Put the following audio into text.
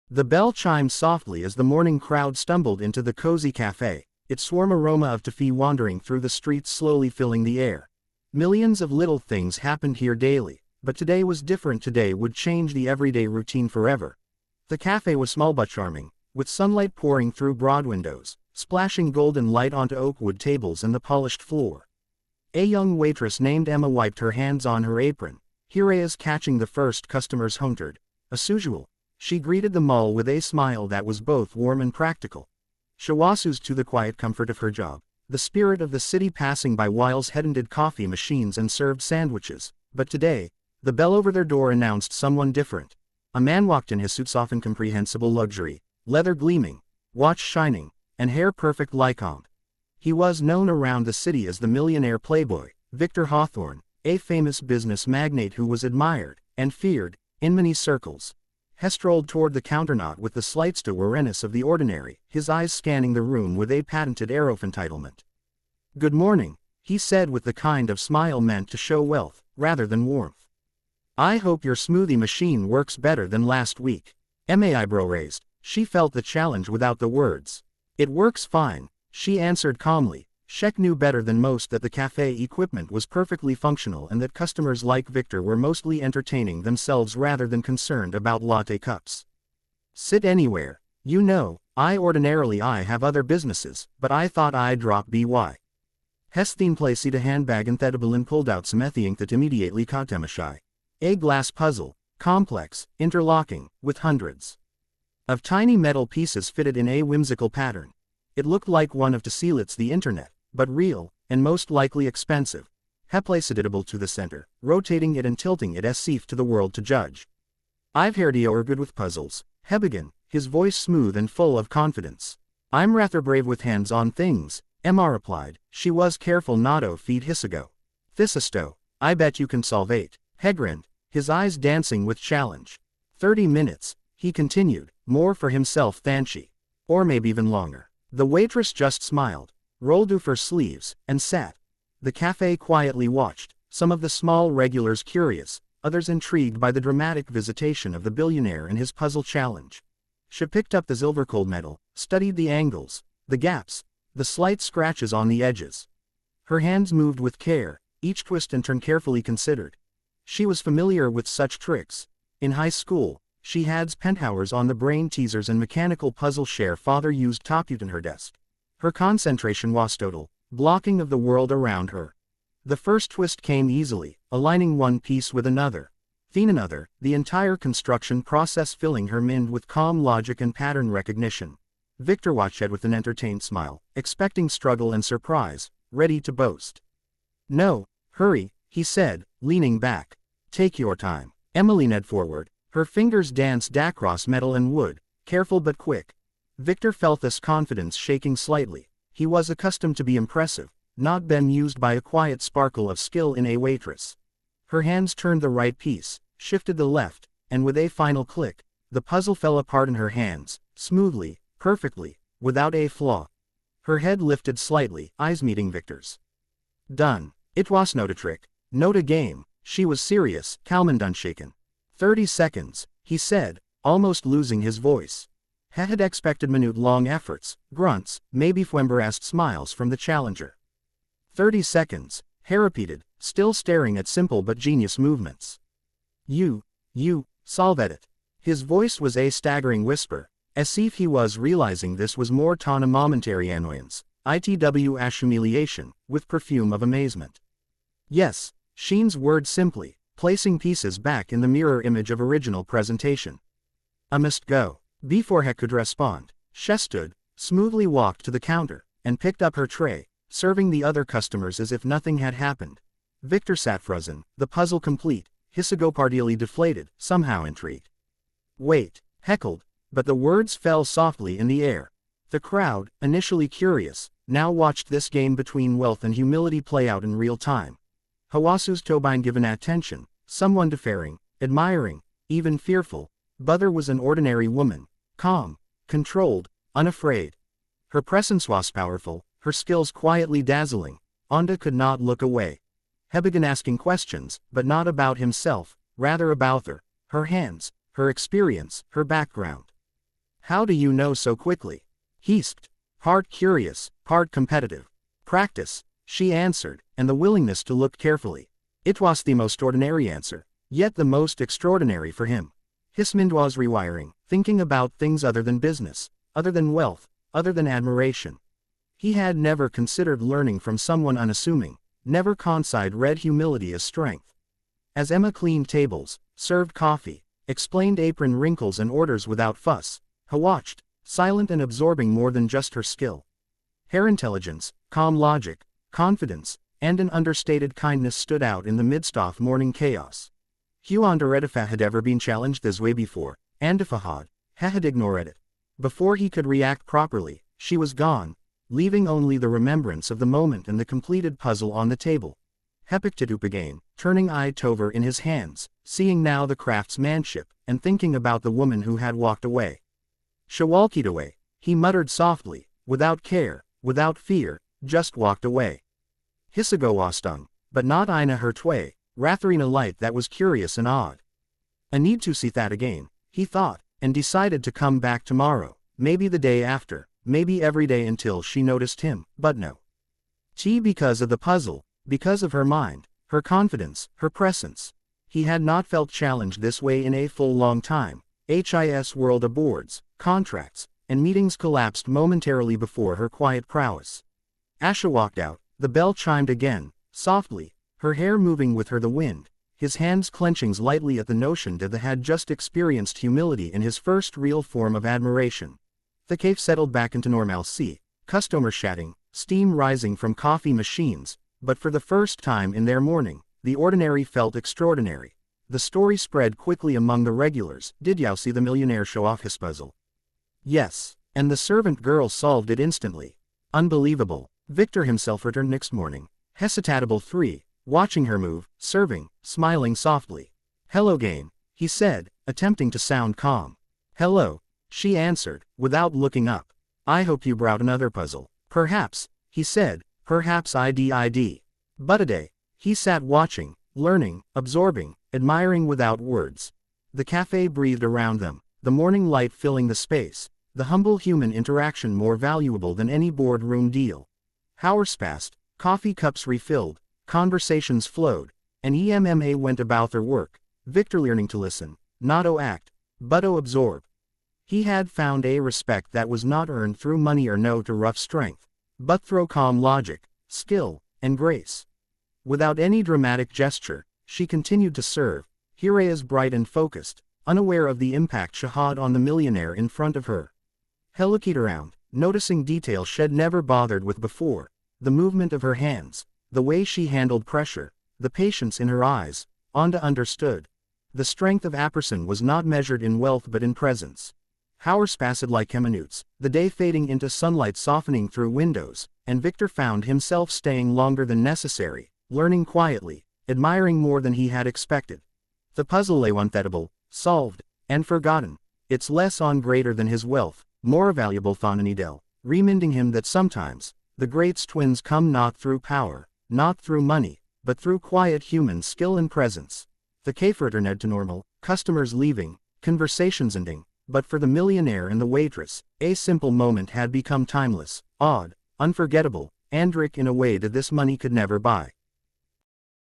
The bell chimed softly as the morning crowd stumbled into the cozy cafe, its warm aroma of toffee wandering through the streets slowly filling the air. Millions of little things happened here daily, but today was different. Today would change the everyday routine forever. The cafe was small but charming, with sunlight pouring through broad windows, splashing golden light onto oak wood tables and the polished floor. A young waitress named Emma wiped her hands on her apron, her eyes catching the first customers entered. As usual, she greeted them all with a smile that was both warm and practical. She was used to the quiet comfort of her job, the spirit of the city passing by whilst headed coffee machines and served sandwiches, but today, the bell over their door announced someone different. A man walked in, his suit soft and comprehensible luxury, leather gleaming, watch shining, and hair perfect like comb. He was known around the city as the millionaire playboy, Victor Hawthorne, a famous business magnate who was admired and feared in many circles. He strolled toward the counter not with the slightest awareness of the ordinary, his eyes scanning the room with a patented air of entitlement. "Good morning," he said with the kind of smile meant to show wealth, rather than warmth. "I hope your smoothie machine works better than last week." Emma eyebrow raised. She felt the challenge without the words. "It works fine," she answered calmly. Shek knew better than most that the cafe equipment was perfectly functional and that customers like Victor were mostly entertaining themselves rather than concerned about latte cups. "Sit anywhere. You know, I have other businesses, but I thought I'd drop by." Hestin placed a handbag in the table and pulled out some ink that immediately caught Emma's eye. A glass puzzle, complex, interlocking, with hundreds of tiny metal pieces fitted in a whimsical pattern. It looked like one of Tseelit's The Internet, but real, and most likely expensive. He placed it to the center, rotating it and tilting it as if to the world to judge. "I've heard you're good with puzzles," he began, his voice smooth and full of confidence. "I'm rather brave with hands-on things," Emma replied. She was careful not to feed Hisago. "Thisisto, I bet you can solve it." He grinned, his eyes dancing with challenge. 30 minutes, he continued, more for himself than she. Or maybe even longer. The waitress just smiled, rolled up her sleeves, and sat. The cafe quietly watched, some of the small regulars curious, others intrigued by the dramatic visitation of the billionaire and his puzzle challenge. She picked up the silver cold metal, studied the angles, the gaps, the slight scratches on the edges. Her hands moved with care, each twist and turn carefully considered. She was familiar with such tricks. In high school, she had spent hours on the brain teasers and mechanical puzzle her father used to occupy in her desk. Her concentration was total, blocking of the world around her. The first twist came easily, aligning one piece with another, then another, the entire construction process filling her mind with calm logic and pattern recognition. Victor watched it with an entertained smile, expecting struggle and surprise, ready to boast. "No, hurry," he said, leaning back. "Take your time." Emma leaned forward, her fingers danced across metal and wood, careful but quick. Victor felt this confidence shaking slightly. He was accustomed to be impressive, not bemused by a quiet sparkle of skill in a waitress. Her hands turned the right piece, shifted the left, and with a final click, the puzzle fell apart in her hands, smoothly, perfectly, without a flaw. Her head lifted slightly, eyes meeting Victor's. "Done." It was not a trick, not a game. She was serious, calm and unshaken. 30 seconds, he said, almost losing his voice. He had expected minute-long efforts, grunts, maybe embarrassed smiles from the challenger. 30 seconds, he repeated, still staring at simple but genius movements. You solved it." His voice was a staggering whisper, as if he was realizing this was more than a momentary annoyance, itw humiliation, with perfume of amazement. "Yes," Sheen's word simply, placing pieces back in the mirror image of original presentation. "I must go." Before he could respond, she stood, smoothly walked to the counter, and picked up her tray, serving the other customers as if nothing had happened. Victor sat frozen, the puzzle complete, his ego partially deflated, somehow intrigued. "Wait," heckled, but the words fell softly in the air. The crowd, initially curious, now watched this game between wealth and humility play out in real time. Hawasu's Tobine given attention, someone deferring, admiring, even fearful. Buther was an ordinary woman, calm, controlled, unafraid. Her presence was powerful, her skills quietly dazzling. Onda could not look away. He began asking questions, but not about himself, rather about her hands, her experience, her background. How do you know so quickly? Heasked. Part curious, part competitive. Practice, she answered, and the willingness to look carefully. It was the most ordinary answer, yet the most extraordinary for him. His mind was rewiring, thinking about things other than business, other than wealth, other than admiration. He had never considered learning from someone unassuming, never read humility as strength. As Emma cleaned tables, served coffee, explained apron wrinkles and orders without fuss, he watched, silent and absorbing more than just her skill. Her intelligence, calm logic, confidence, and an understated kindness stood out in the midst of morning chaos. He wondered if he had ever been challenged this way before, and if he had ignored it. Before he could react properly, she was gone, leaving only the remembrance of the moment and the completed puzzle on the table. He picked it up again, turning it over in his hands, seeing now the craftsmanship, and thinking about the woman who had walked away. She walked away, he muttered softly, without care, without fear, just walked away. Hisago was stung, but not in a hurt way, rather in a light that was curious and odd. I need to see that again, he thought, and decided to come back tomorrow, maybe the day after, maybe every day until she noticed him, but no. Because of the puzzle, because of her mind, her confidence, her presence. He had not felt challenged this way in a full long time. His world of boards, contracts, and meetings collapsed momentarily before her quiet prowess. Asha walked out, the bell chimed again, softly, her hair moving with her the wind, his hands clenching lightly at the notion that they had just experienced humility in his first real form of admiration. The cave settled back into normalcy, customers chatting, steam rising from coffee machines, but for the first time in their morning, the ordinary felt extraordinary. The story spread quickly among the regulars. Did you see the millionaire show off his puzzle? Yes, and the servant girl solved it instantly. Unbelievable. Victor himself returned next morning, hesitable 3, watching her move, serving, smiling softly. Hello game, he said, attempting to sound calm. Hello, she answered, without looking up. I hope you brought another puzzle. Perhaps, he said, perhaps I'd. But a day. He sat watching, learning, absorbing, admiring without words. The cafe breathed around them, the morning light filling the space, the humble human interaction more valuable than any boardroom deal. Hours passed, coffee cups refilled, conversations flowed, and EMMA went about their work, Victor learning to listen, not to act, but to absorb. He had found a respect that was not earned through money or no to rough strength, but through calm logic, skill, and grace. Without any dramatic gesture, she continued to serve, her eyes bright and focused, unaware of the impact she had on the millionaire in front of her. He looked around, noticing details she'd never bothered with before, the movement of her hands, the way she handled pressure, the patience in her eyes, Onda understood. The strength of a person was not measured in wealth but in presence. Hours passed like minutes, the day fading into sunlight softening through windows, and Victor found himself staying longer than necessary, learning quietly, admiring more than he had expected. The puzzle lay unthettable, solved, and forgotten, its lesson greater than his wealth, more valuable than an idol, reminding him that sometimes, the great twins come not through power, not through money, but through quiet human skill and presence. The cafe returned to normal, customers leaving, conversations ending, but for the millionaire and the waitress, a simple moment had become timeless, odd, unforgettable, and rich in a way that this money could never buy.